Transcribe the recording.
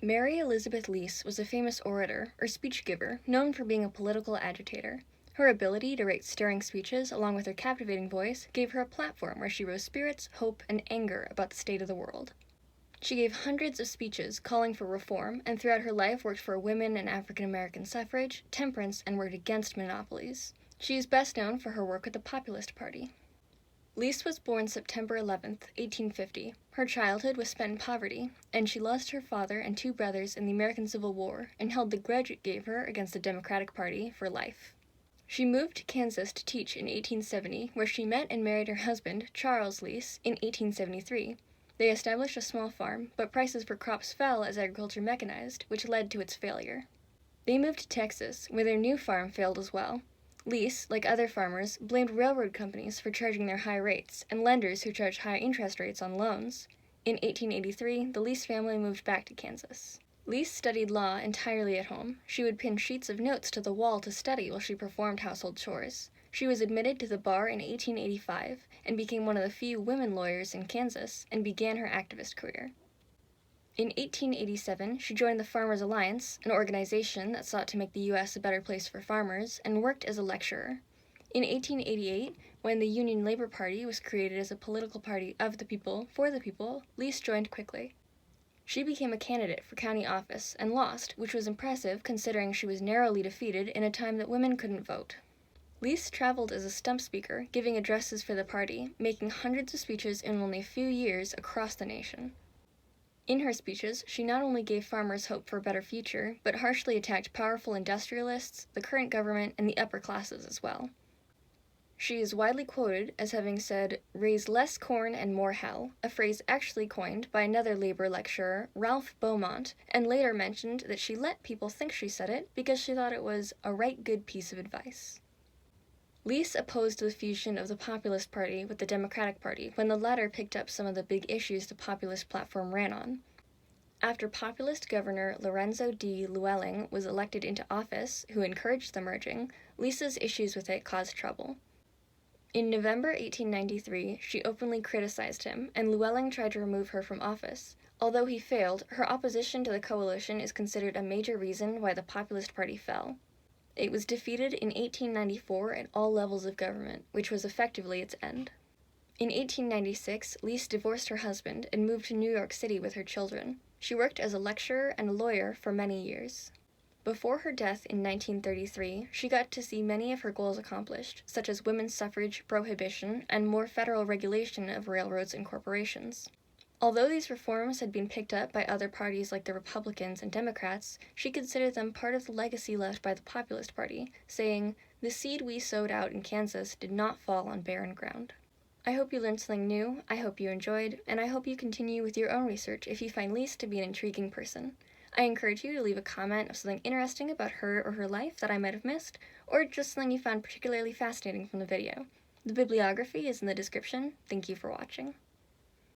Mary Elizabeth Lease was a famous orator, or speech giver, known for being a political agitator. Her ability to write stirring speeches, along with her captivating voice, gave her a platform where she rose spirits, hope, and anger about the state of the world. She gave hundreds of speeches calling for reform, and throughout her life worked for women and African American suffrage, temperance, and worked against monopolies. She is best known for her work with the Populist Party. Lease was born September 11, 1850. Her childhood was spent in poverty, and she lost her father and two brothers in the American Civil War and held the grudge it gave her against the Democratic Party for life. She moved to Kansas to teach in 1870, where she met and married her husband, Charles Lease, in 1873. They established a small farm, but prices for crops fell as agriculture mechanized, which led to its failure. They moved to Texas, where their new farm failed as well. Lease, like other farmers, blamed railroad companies for charging their high rates, and lenders who charged high interest rates on loans. In 1883, the Lease family moved back to Kansas. Lease studied law entirely at home. She would pin sheets of notes to the wall to study while she performed household chores. She was admitted to the bar in 1885 and became one of the few women lawyers in Kansas and began her activist career. In 1887, she joined the Farmers Alliance, an organization that sought to make the U.S. a better place for farmers, and worked as a lecturer. In 1888, when the Union Labor Party was created as a political party of the people, for the people, Lease joined quickly. She became a candidate for county office and lost, which was impressive considering she was narrowly defeated in a time that women couldn't vote. Lease traveled as a stump speaker, giving addresses for the party, making hundreds of speeches in only a few years across the nation. In her speeches, she not only gave farmers hope for a better future, but harshly attacked powerful industrialists, the current government, and the upper classes as well. She is widely quoted as having said, "Raise less corn and more hell," a phrase actually coined by another labor lecturer, Ralph Beaumont, and later mentioned that she let people think she said it because she thought it was a right good piece of advice. Lease opposed the fusion of the Populist Party with the Democratic Party when the latter picked up some of the big issues the Populist platform ran on. After Populist Governor Lorenzo D. Llewellyn was elected into office, who encouraged the merging, Lease's issues with it caused trouble. In November 1893, she openly criticized him, and Llewellyn tried to remove her from office. Although he failed, her opposition to the coalition is considered a major reason why the Populist Party fell. It was defeated in 1894 at all levels of government, which was effectively its end. In 1896, Lease divorced her husband and moved to New York City with her children. She worked as a lecturer and a lawyer for many years. Before her death in 1933, she got to see many of her goals accomplished, such as women's suffrage, prohibition, and more federal regulation of railroads and corporations. Although these reforms had been picked up by other parties like the Republicans and Democrats, she considered them part of the legacy left by the Populist Party, saying, "The seed we sowed out in Kansas did not fall on barren ground." I hope you learned something new, I hope you enjoyed, and I hope you continue with your own research if you find Lease to be an intriguing person. I encourage you to leave a comment of something interesting about her or her life that I might have missed, or just something you found particularly fascinating from the video. The bibliography is in the description. Thank you for watching.